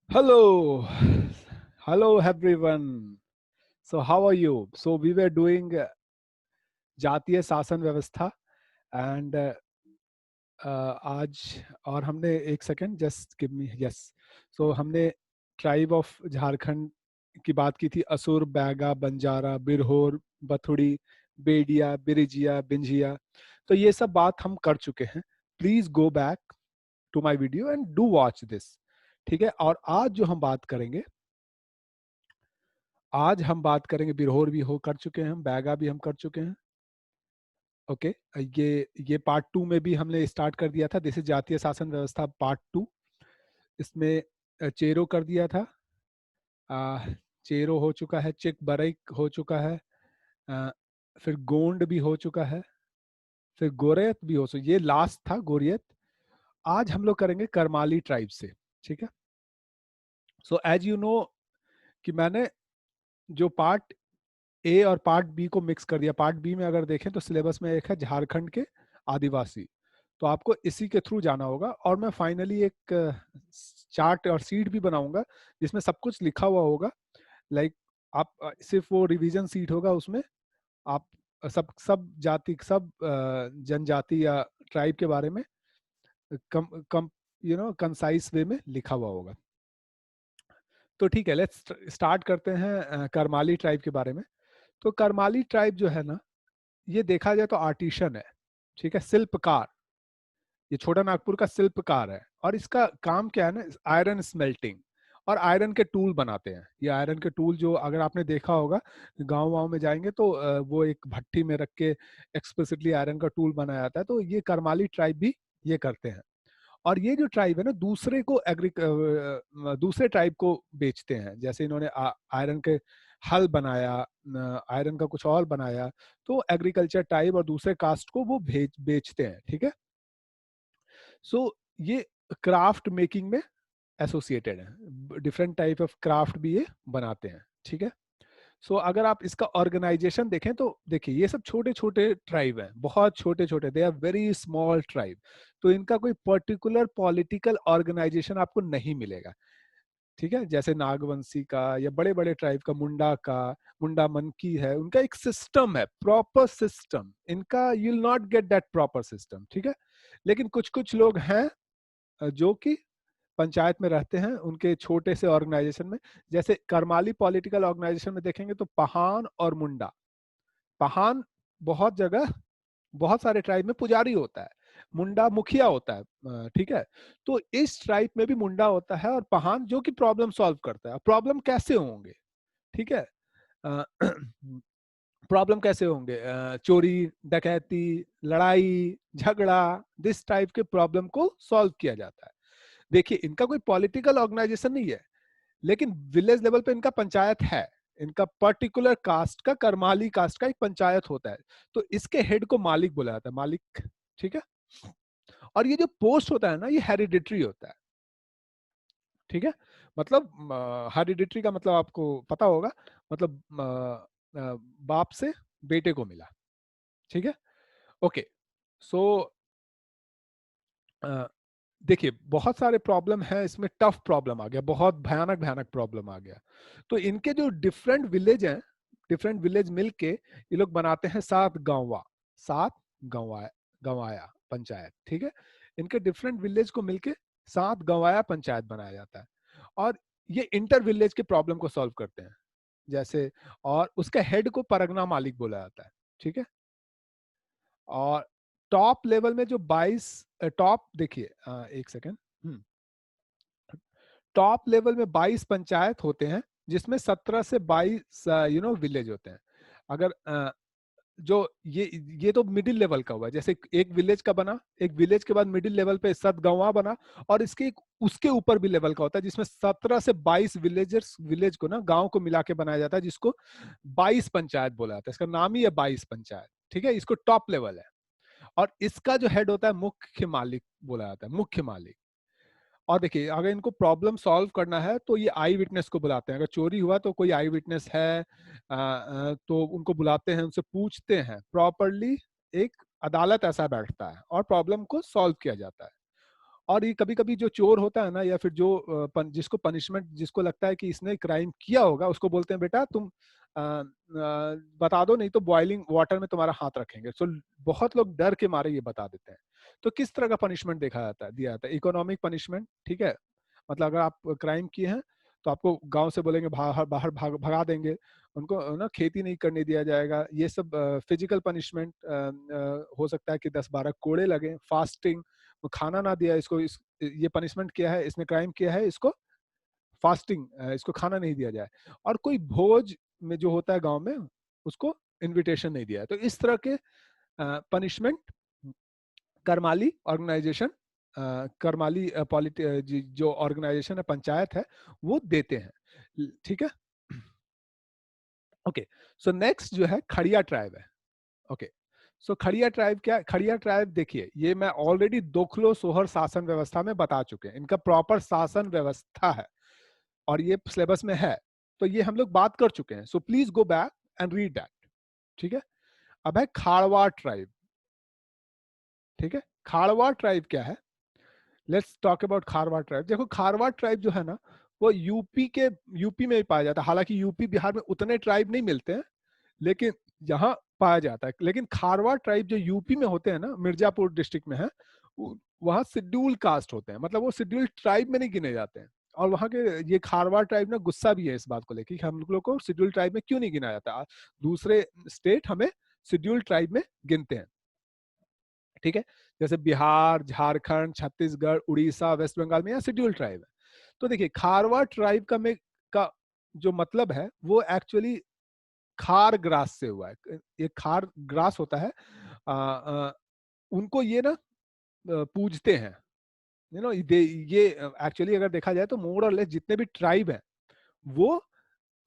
Hello, hello everyone. So how are you? So we were doing जातीय शासन व्यवस्था and आज और हमने एक second just give me yes so हमने ट्राइब ऑफ झारखंड की बात की थी असुर बैगा बंजारा बिरहोर बथुड़ी बेडिया बिरिजिया बिंजिया तो ये सब बात हम कर चुके हैं. Please go back to my video and do watch this. ठीक है. और आज जो हम बात करेंगे बिरहोर भी हो कर चुके हैं हम बैगा भी हम कर चुके हैं. ओके ये पार्ट 2 में भी हमने स्टार्ट कर दिया था. दिस इज जातीय शासन व्यवस्था पार्ट 2. इसमें चेरो कर दिया था. चेरो हो चुका है. चिक बरैक हो चुका है. फिर गोंड भी हो चुका है. फिर गोरियत भी हो चुका. ये लास्ट था गोरियत. आज हम लोग करेंगे करमाली ट्राइब से. ठीक है. सो एज यू नो कि मैंने जो पार्ट ए और पार्ट बी को मिक्स कर दिया. पार्ट बी में अगर देखें तो सिलेबस में एक है झारखंड के आदिवासी. तो आपको इसी के थ्रू जाना होगा. और मैं फाइनली एक चार्ट और सीट भी बनाऊंगा जिसमें सब कुछ लिखा हुआ होगा. लाइक आप सिर्फ वो रिवीजन सीट होगा. उसमें आप सब सब जाति सब जनजाति या ट्राइब के बारे में कम कम कंसाइज वे में लिखा हुआ होगा. तो ठीक है. लेट्स स्टार्ट करते हैं करमाली ट्राइब के बारे में. तो करमाली ट्राइब जो है ना, ये देखा जाए तो आर्टिशन है. ठीक है. शिल्पकार. ये छोटा नागपुर का शिल्पकार है. और इसका काम क्या है ना, आयरन स्मेल्टिंग और आयरन के टूल बनाते हैं. ये आयरन के टूल जो अगर आपने देखा होगा गांव वाँव में जाएंगे तो वो एक भट्टी में रख के एक्सप्लिसिटली आयरन का टूल बनाया जाता है. तो ये करमाली ट्राइब भी ये करते हैं. और ये जो ट्राइब है ना, दूसरे ट्राइब को बेचते हैं. जैसे इन्होंने आयरन के हल बनाया, आयरन का कुछ और बनाया, तो एग्रीकल्चर ट्राइब और दूसरे कास्ट को वो बेचते हैं. ठीक है. सो ये क्राफ्ट मेकिंग में एसोसिएटेड है. डिफरेंट टाइप ऑफ क्राफ्ट भी ये बनाते हैं. ठीक है. सो अगर आप इसका ऑर्गेनाइजेशन देखें तो देखिए ये सब छोटे छोटे ट्राइब हैं. बहुत छोटे छोटे. They are very small tribe. तो इनका कोई पर्टिकुलर पॉलिटिकल ऑर्गेनाइजेशन आपको नहीं मिलेगा. ठीक है. जैसे नागवंशी का या बड़े बड़े ट्राइब का मुंडा मनकी है, उनका एक सिस्टम है, प्रॉपर सिस्टम. इनका you will not get that proper system. ठीक है. लेकिन कुछ कुछ लोग हैं जो कि पंचायत में रहते हैं उनके छोटे से ऑर्गेनाइजेशन में. जैसे करमाली पॉलिटिकल ऑर्गेनाइजेशन में देखेंगे तो पहान और मुंडा. पहान बहुत जगह बहुत सारे ट्राइब में पुजारी होता है. मुंडा मुखिया होता है. ठीक है. तो इस ट्राइब में भी मुंडा होता है और पहान जो कि प्रॉब्लम सॉल्व करता है. प्रॉब्लम कैसे होंगे? ठीक है. प्रॉब्लम कैसे होंगे? चोरी डकैती लड़ाई झगड़ा, दिस टाइप के प्रॉब्लम को सॉल्व किया जाता है. देखिए इनका कोई पॉलिटिकल ऑर्गेनाइजेशन नहीं है, लेकिन विलेज लेवल पे इनका पंचायत है. इनका पर्टिकुलर कास्ट का, करमाली कास्ट का एक पंचायत होता है. तो इसके हेड को मालिक बोला जाता है. मालिक. ठीक है. और ये जो पोस्ट होता है ना, ये हेरिडिटरी होता है. ठीक है. मतलब हेरिडिटरी का मतलब आपको पता होगा. मतलब बाप से बेटे को मिला. ठीक है. ओके. सो देखिए बहुत सारे प्रॉब्लम है इसमें. टफ प्रॉब्लम आ गया, बहुत भयानक भयानक प्रॉब्लम आ गया. तो इनके जो डिफरेंट विलेज हैं, डिफरेंट विलेज मिलके ये लोग बनाते हैं सात गंवाया पंचायत. ठीक है. इनके डिफरेंट विलेज को मिलके सात गंवाया पंचायत बनाया जाता है. और ये इंटर विलेज के प्रॉब्लम को सॉल्व करते हैं. जैसे और उसके हेड को परगना मालिक बोला जाता है. ठीक है. और टॉप लेवल में जो 22 टॉप देखिए एक सेकेंड. टॉप लेवल में 22 पंचायत होते हैं जिसमें 17 से 22 विलेज होते हैं. अगर जो ये तो मिडिल लेवल का हुआ. जैसे एक विलेज का बना, एक विलेज के बाद मिडिल लेवल पे सतगंवा बना, और उसके ऊपर भी लेवल का होता है जिसमें 17 से 22 विलेज को ना गांव को मिला के बनाया जाता है, जिसको 22 पंचायत बोला जाता है. इसका नाम ही है 22 पंचायत. ठीक है. इसको टॉप लेवल है. और इसका जो हेड होता है मुख्य मालिक बोला जाता है. मुख्य मालिक. और देखिए अगर इनको प्रॉब्लम सॉल्व करना है तो ये आई विटनेस को बुलाते हैं. अगर चोरी हुआ तो कोई आई विटनेस है तो उनको बुलाते हैं, उनसे पूछते हैं प्रॉपरली. एक अदालत ऐसा बैठता है और प्रॉब्लम को सॉल्व किया जाता है. और ये कभी कभी जो चोर होता है ना, या फिर जो जिसको पनिशमेंट, जिसको लगता है कि इसने क्राइम किया होगा, उसको बोलते हैं बेटा तुम बता दो, नहीं तो बॉइलिंग वाटर में तुम्हारा हाथ रखेंगे। सो बहुत लोग डर के मारे ये बता देते हैं। तो किस तरह का पनिशमेंट देखा जाता है, दिया जाता है? इकोनॉमिक पनिशमेंट, ठीक है, मतलब अगर आप क्राइम किए हैं तो आपको गांव से बोलेंगे बाहर बाहर भगा देंगे, उनको ना खेती नहीं करने दिया जाएगा। ये सब फिजिकल पनिशमेंट हो सकता है कि 10-12 कोड़े लगे। फास्टिंग, खाना ना दिया इसको, ये पनिशमेंट किया है, इसने क्राइम किया है, इसको फास्टिंग, इसको खाना नहीं दिया जाए। और कोई भोज में जो होता है गांव में, उसको इनविटेशन नहीं दिया है। तो इस तरह के पनिशमेंट करमाली ऑर्गेनाइजेशन, करमाली जो ऑर्गेनाइजेशन है, पंचायत है, वो देते हैं, ठीक है। ओके, सो नेक्स्ट जो है खड़िया ट्राइब है। ओके, सो खड़िया ट्राइब क्या है? खड़िया ट्राइब देखिए, ये मैं ऑलरेडी दोखलो सोहर शासन व्यवस्था में बता चुके हैं, इनका प्रॉपर शासन व्यवस्था है और ये सिलेबस में है, तो ये हम लोग बात कर चुके हैं। So please go back and read that, ठीक है। अब है खाड़वा ट्राइब, ठीक है। खाड़वा ट्राइब क्या है? Let's talk about Kharwa tribe. देखो खारवा ट्राइब जो है ना, वो यूपी में ही पाया जाता है। हालांकि यूपी बिहार में उतने ट्राइब नहीं मिलते हैं, लेकिन यहाँ पाया जाता है। लेकिन खारवा ट्राइब जो यूपी में होते हैं ना, मिर्जापुर डिस्ट्रिक्ट में है, वहाँ शेड्यूल कास्ट होते हैं, मतलब वो शेड्यूल ट्राइब में नहीं गिने जाते हैं। और वहाँ के ये खारवा ट्राइब ना गुस्सा भी है इस बात को लेकर कि हम लोग को शेड्यूल ट्राइब में क्यों नहीं गिना जाता, दूसरे स्टेट हमें शेड्यूल ट्राइब में गिनते हैं, ठीक है। जैसे बिहार, झारखंड, छत्तीसगढ़, उड़ीसा, वेस्ट बंगाल में यहाँ शेड्यूल ट्राइब है। तो देखिए खारवा ट्राइब का जो मतलब है वो एक्चुअली खार ग्रास से हुआ है। ये खार ग्रास होता है, उनको ये ना पूजते हैं, ये एक्चुअली अगर देखा जाए तो मोर और लेस जितने भी ट्राइब हैं वो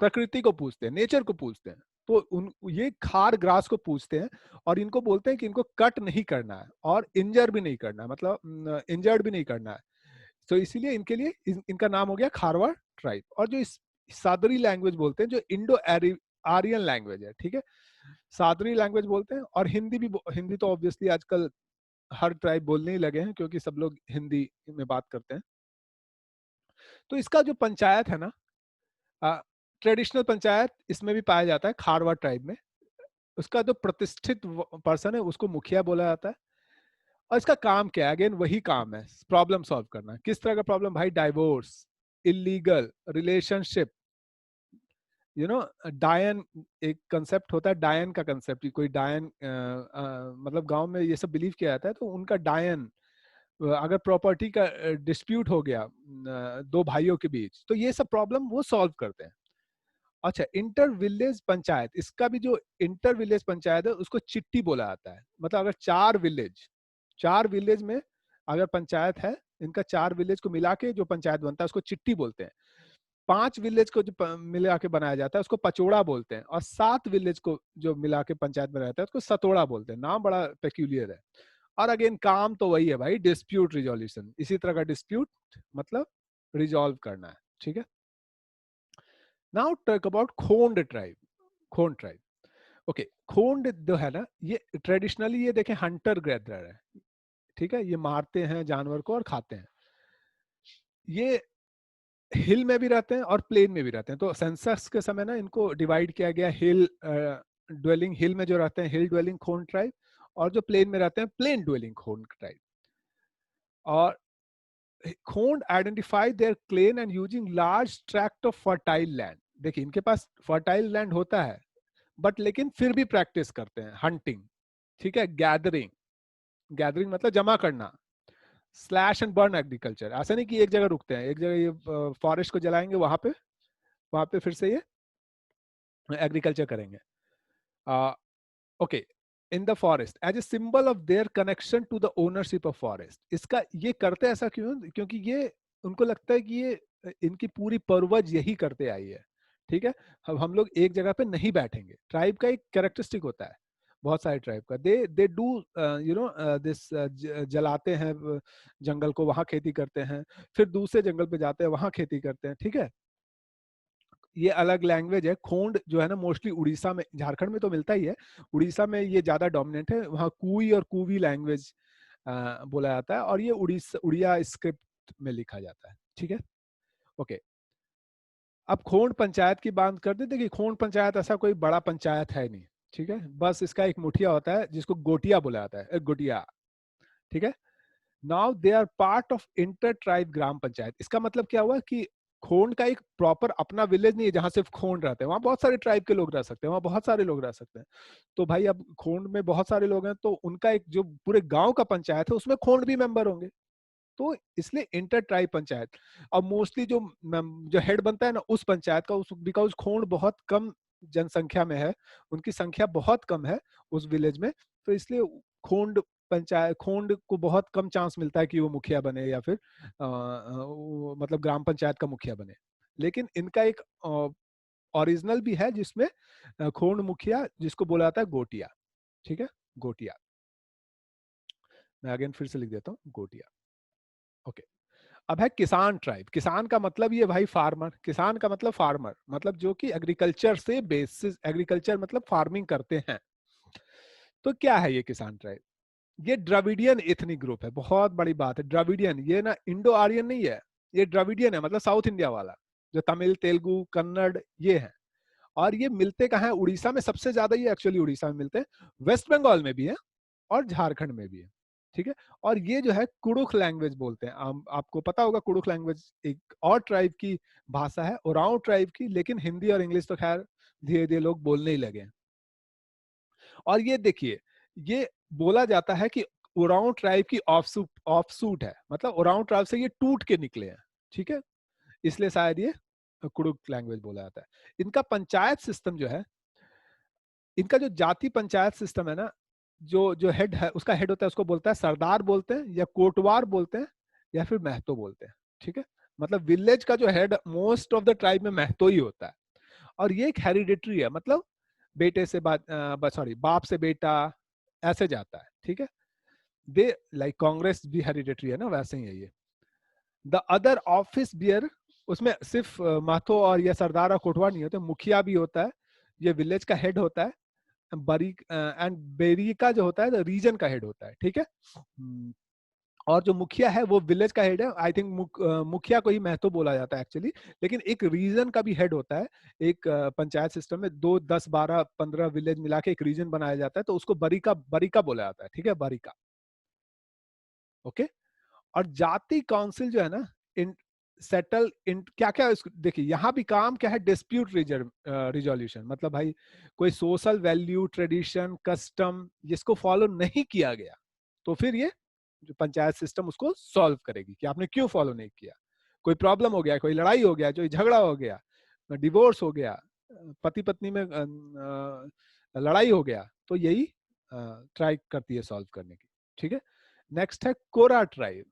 प्रकृति को पूजते हैं, नेचर को पूजते हैं। तो ये खार ग्रास को पूजते हैं और इनको बोलते हैं कि इनको कट नहीं करना है और इंजर भी नहीं करना है, मतलब इंजर्ड भी नहीं करना है। तो इसीलिए इनके लिए इनका नाम हो गया खारवाड़ ट्राइब। और जो इस सादरी लैंग्वेज बोलते हैं, जो इंडो आर्यन लैंग्वेज है, ठीक है, सादरी लैंग्वेज बोलते हैं। और हिंदी तो ऑब्वियसली आजकल हर ट्राइब बोलने ही लगे हैं, क्योंकि सब लोग हिंदी में बात करते हैं। तो इसका जो पंचायत है ना, ट्रेडिशनल पंचायत इसमें भी पाया जाता है खारवा ट्राइब में। उसका जो प्रतिष्ठित पर्सन है उसको मुखिया बोला जाता है। और इसका काम क्या है? अगेन वही काम है, प्रॉब्लम सॉल्व करना। किस तरह का प्रॉब्लम भाई? डाइवोर्स, इलीगल रिलेशनशिप, डायन, एक कंसेप्ट होता है डायन का कंसेप्ट। कोई डायन, मतलब गांव में ये सब बिलीव किया जाता है, तो उनका डायन, अगर प्रॉपर्टी का डिस्प्यूट हो गया दो भाइयों के बीच, तो ये सब प्रॉब्लम वो सॉल्व करते हैं। अच्छा, इंटर विलेज पंचायत, इसका भी जो इंटर विलेज पंचायत है उसको चिट्ठी बोला जाता है। मतलब अगर चार विलेज में अगर पंचायत है, इनका 4 विलेज को मिला के जो पंचायत बनता है उसको चिट्ठी बोलते हैं। 5 विलेज को जो मिला के बनाया जाता है उसको पचोड़ा बोलते हैं। और 7 विलेज को जो मिला के पंचायत बनाया जाता है उसको सतोड़ा बोलते हैं। नाम बड़ा पेक्यूलियर है। और अगेन काम तो वही है भाई, डिस्प्यूट रिजोल्यूशन। इसी तरह का डिस्प्यूट मतलब रिजॉल्व करना है, ठीक है। Now talk about Khond tribe. Khond tribe, okay. Khond जो है ना, ये ट्रेडिशनली ये देखें हंटर गैदरर है, ठीक है। ये मारते हैं जानवर को और खाते हैं। ये हिल में भी रहते हैं और प्लेन में भी रहते हैं। तो सेंसस के समय ना इनको डिवाइड किया गया, हिल ड्वेलिंग, हिल में जो रहते हैं हिल ड्वेलिंग खोंड ट्राइब, और जो प्लेन में रहते हैं प्लेन ड्वेलिंग खोंड ट्राइब। और Khond identify their clan and using large tract of fertile land. देखिए इनके पास फर्टाइल लैंड होता है, बट लेकिन फिर भी प्रैक्टिस करते हैं हंटिंग, ठीक है। गैदरिंग, गैदरिंग मतलब जमा करना। स्लैश एंड बर्न एग्रीकल्चर, ऐसा नहीं कि एक जगह रुकते हैं, एक जगह ये फॉरेस्ट को जलाएंगे, वहां पे फिर से ये एग्रीकल्चर करेंगे। Okay, in the forest as a symbol of their connection to the ownership of forest. इसका ये करते ऐसा क्यों? क्योंकि ये उनको लगता है कि ये इनकी पूरी परवज यही करते आई है, ठीक है। अब हम लोग एक जगह पे नहीं बैठेंगे। ट्राइब का एक कैरेक्टरिस्टिक होता है, बहुत सारे ट्राइब का, दे डू दिस, जलाते हैं जंगल को, वहां खेती करते हैं, फिर दूसरे जंगल पे जाते हैं, वहां खेती करते हैं, ठीक है। ये अलग लैंग्वेज है। खोंड जो है ना, मोस्टली उड़ीसा में, झारखंड में तो मिलता ही है, उड़ीसा में ये ज्यादा डोमिनेंट है। वहाँ कुई और कुवी लैंग्वेज बोला जाता है, और ये उड़िया स्क्रिप्ट में लिखा जाता है। ठीक है, ओके। अब खोंड पंचायत की बात करते, देखिए खोंड पंचायत ऐसा कोई बड़ा पंचायत है नहीं, ठीक है, बस इसका एक मुखिया होता है जिसको गोटिया बोला जाता है, गोटिया। ठीक है, now they are part of inter tribe gram panchayat. इसका मतलब क्या हुआ कि खोंड का एक प्रॉपर अपना विलेज नहीं है जहां सिर्फ खोंड रहते हैं, वहां बहुत सारे ट्राइब के लोग रह सकते हैं, वहां बहुत सारे लोग रह सकते हैं। तो भाई अब खोंड में बहुत सारे लोग हैं, तो उनका एक जो पूरे गांव का पंचायत है उसमें खोंड भी मेंबर होंगे, तो इसलिए इंटर ट्राइब पंचायत। और मोस्टली जो जो हेड बनता है ना उस पंचायत का, उस बिकॉज खोंड बहुत कम जनसंख्या में है, उनकी संख्या बहुत कम है उस विलेज में, तो इसलिए खोंड पंचायत, खोंड को बहुत कम चांस मिलता है कि वो मुखिया बने या फिर मतलब ग्राम पंचायत का मुखिया बने। लेकिन इनका एक ओरिजिनल भी है जिसमें खोंड मुखिया जिसको बोला जाता है गोटिया। ठीक है, गोटिया, मैं अगेन फिर से लिख देता हूँ, गोटिया। ओके, अब है किसान ट्राइब। किसान का मतलब ये भाई फार्मर, किसान का मतलब फार्मर, मतलब जो कि एग्रीकल्चर से बेसिस, एग्रीकल्चर मतलब फार्मिंग करते हैं। तो क्या है ये किसान ट्राइब? ये द्रविडियन एथनिक ग्रुप है, बहुत बड़ी बात है, द्रविडियन, ये ना इंडो आर्यन नहीं है, ये द्रविडियन है, मतलब साउथ इंडिया वाला, जो तमिल तेलुगु कन्नड़ ये है। और ये मिलते कहाँ है? उड़ीसा में सबसे ज्यादा ये एक्चुअली उड़ीसा में मिलते हैं, वेस्ट बंगाल में भी है और झारखंड में भी है। ठीक है, और ये जो है कुड़ुख लैंग्वेज बोलते हैं। आपको पता होगा कुड़ुख लैंग्वेज एक और ट्राइब की भाषा है, ओरांव ट्राइब की, लेकिन हिंदी और इंग्लिश तो खैर धीरे धीरे लोग बोलने ही लगे हैं। और ये देखिए, ये बोला जाता है कि ओरांव ट्राइब की ऑफसूट है, मतलब ओरांव ट्राइब से ये टूट के निकले हैं। ठीक है, इसलिए शायद ये कुड़ुक लैंग्वेज बोला जाता है। इनका पंचायत सिस्टम जो है, इनका जो जाति पंचायत सिस्टम है ना, जो जो हेड है, उसका हेड होता है, उसको बोलता है सरदार बोलते हैं, या कोटवार बोलते हैं, या फिर महतो बोलते हैं। ठीक है, मतलब विलेज का जो head most of the tribe में महतो ही होता है। और ये एक हेरिडिटरी है, मतलब बेटे से सॉरी बाप से बेटा ऐसे जाता है। ठीक है, दे लाइक कांग्रेस भी हेरिडिटरी है ना, वैसे ही है ये। द अदर ऑफिस बियर, उसमें सिर्फ माथो और या सरदार और कोटवार नहीं होते, मुखिया भी होता है, ये विलेज का हेड होता है। बरी एंड बेरी का जो होता है रीजन का हेड होता है। ठीक है, और जो मुखिया है वो विलेज का हेड है। आई थिंक मुखिया को ही महतो बोला जाता है एक्चुअली, लेकिन एक रीजन का भी हेड होता है। एक पंचायत सिस्टम में 2 10 12 15 विलेज मिला के एक रीजन बनाया जाता है, तो उसको बरीका बरीका बोला जाता है। ठीक है, बरीका। ओके, और जाति काउंसिल जो है ना, इन सेटल इन क्या क्या, देखिए यहाँ भी काम क्या है, डिस्प्यूट रिजोल्यूशन, मतलब भाई कोई सोशल वैल्यू ट्रेडिशन कस्टम जिसको फॉलो नहीं किया गया, तो फिर ये जो पंचायत सिस्टम उसको सॉल्व करेगी कि आपने क्यों फॉलो नहीं किया। कोई प्रॉब्लम हो गया, कोई लड़ाई हो गया, जो झगड़ा हो गया, डिवोर्स हो गया, पति पत्नी में लड़ाई हो गया, तो यही ट्राई करती है सॉल्व करने की। ठीक है, नेक्स्ट है कोरा ट्राइब।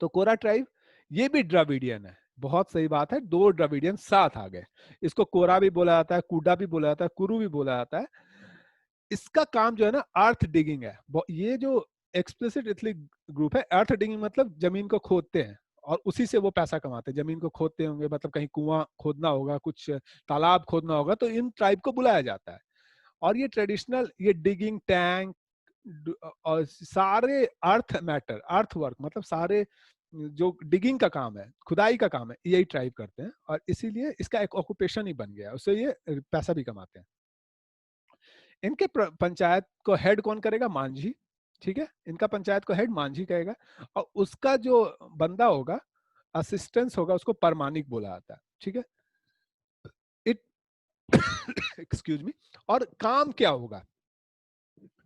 तो कोरा ट्राइब ये भी द्रविडियन है, बहुत सही बात है, 2 द्रविडियन साथ आ गए। इसको कोरा भी बोला जाता है, कूडा भी बोला जाता है, कुरु भी बोला जाता है। इसका काम जो है ना अर्थ डिगिंग है। ये जो एक्सप्लिसिट एथनिक ग्रुप है, अर्थ डिगिंग मतलब जमीन को खोदते हैं और उसी से वो पैसा कमाते हैं। जमीन को खोदते होंगे, मतलब कहीं कुआं खोदना होगा, कुछ तालाब खोदना होगा, तो इन ट्राइब को बुलाया जाता है। और ये ट्रेडिशनल, ये डिगिंग टैंक और सारे अर्थ मैटर, अर्थ वर्क, मतलब सारे जो डिगिंग का काम है, खुदाई का काम है, यही ट्राइब करते हैं, और इसीलिए इसका एक ऑक्यूपेशन ही बन गया, उससे ये पैसा भी कमाते हैं। इनके पंचायत को हेड कौन करेगा? मांझी। ठीक है, इनका पंचायत को हेड मांझी करेगा, और उसका जो बंदा होगा, असिस्टेंस होगा, उसको परमानिक बोला जाता है। ठीक है, इट एक्सक्यूज मी। और काम क्या होगा?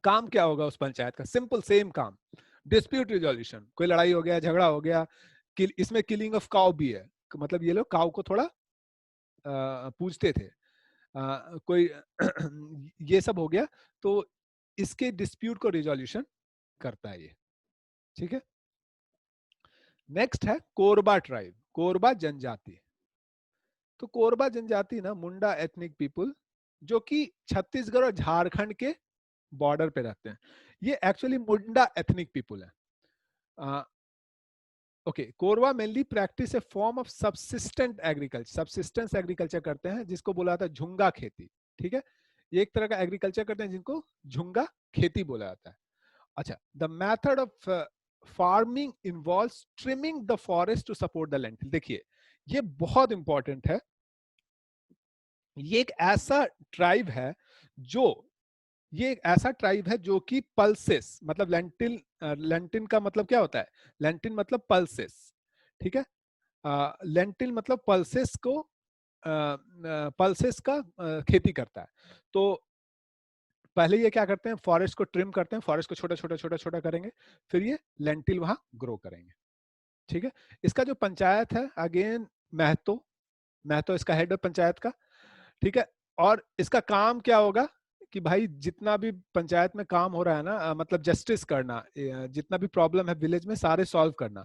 काम क्या होगा उस पंचायत का? सिंपल सेम काम, डिस्प्यूट रिजोल्यूशन। कोई लड़ाई हो गया, झगड़ा हो गया, इसमें किलिंग ऑफ काउ भी है, मतलब ये लोग काउ को थोड़ा पूजते थे, कोई ये सब हो गया, तो इसके डिस्प्यूट को रिजोल्यूशन करता है ये। ठीक है, नेक्स्ट है कोरबा ट्राइब, कोरबा जनजाति। तो कोरबा जनजाति ना मुंडा एथनिक पीपुल, जो कि छत्तीसगढ़ और झारखंड के बॉर्डर पे रहते हैं। ये एक्चुअली मुंडा एथनिक पीपुल है। Okay, Korwa mainly practice a form of subsistent agriculture, subsistence agriculture करते हैं, जिसको बोला जाता है झुंगा खेती। ठीक है, ये एक तरह का एग्रीकल्चर करते हैं जिनको झुंगा खेती बोला जाता है। अच्छा, the method of farming involves trimming the forest to support the lentil. देखिए ये बहुत इंपॉर्टेंट है। ये एक ऐसा ट्राइब है जो ये एक ऐसा ट्राइब है जो कि पल्सेस, मतलब लेंटिल, लेंटिन का मतलब क्या होता है, लेंटिन मतलब पल्सेस, ठीक है। लेंटिल मतलब पल्सेस को, पल्सेस का खेती करता है। तो पहले ये क्या करते हैं, फॉरेस्ट को ट्रिम करते हैं, फॉरेस्ट को छोटा छोटा छोटा छोटा करेंगे, फिर ये लेंटिल वहां ग्रो करेंगे, ठीक है। इसका जो पंचायत है, अगेन महतो, महतो इसका हेड है पंचायत का, ठीक है। और इसका काम क्या होगा कि भाई जितना भी पंचायत में काम हो रहा है ना, मतलब जस्टिस करना, जितना भी प्रॉब्लम है विलेज में सारे सॉल्व करना।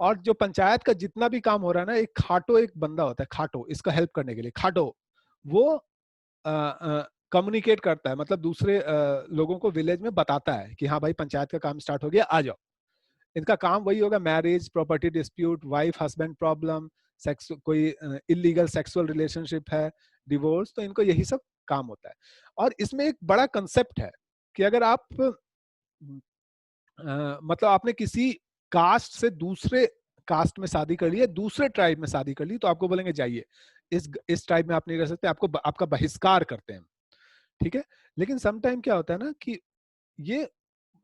और जो पंचायत का जितना भी काम हो रहा है ना, एक खाटो, एक बंदा होता है खाटो, इसका हेल्प करने के लिए, खाटो, वो कम्युनिकेट करता है, मतलब दूसरे लोगों को विलेज में बताता है कि हाँ भाई पंचायत का काम स्टार्ट हो गया, आ जाओ। इनका काम वही होगा, marriage, property dispute, wife husband problem, sex, कोई इलीगल सेक्सुअल रिलेशनशिप है, डिवोर्स, तो इनको यही सब काम होता है। और इसमें एक बड़ा कंसेप्ट है कि अगर आप मतलब आपने किसी कास्ट से दूसरे कास्ट में शादी कर ली है, दूसरे ट्राइब में शादी कर ली, तो आपको बोलेंगे जाइए, इस ट्राइब में आप नहीं रह सकते, आपको आपका बहिष्कार करते हैं, ठीक है। लेकिन सम टाइम क्या होता है ना कि ये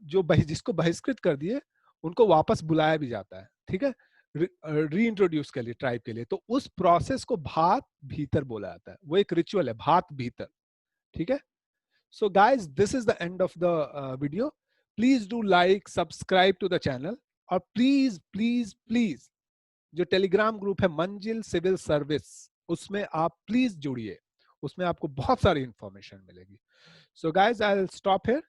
जो जिसको बहिष्कृत कर दिए उनको वापस बुलाया भी जाता है, ठीक है, री इंट्रोड्यूस के लिए, ट्राइब के लिए। तो उस प्रोसेस को भात भीतर बोला जाता है, वो एक रिचुअल है, भात भीतर, ठीक है। So guys, this is the end of the video. Please do like, subscribe to the channel, और प्लीज प्लीज प्लीज जो टेलीग्राम ग्रुप है मंजिल सिविल सर्विस, उसमें आप प्लीज जुड़िए, उसमें आपको बहुत सारी इंफॉर्मेशन मिलेगी। So guys, I will stop here.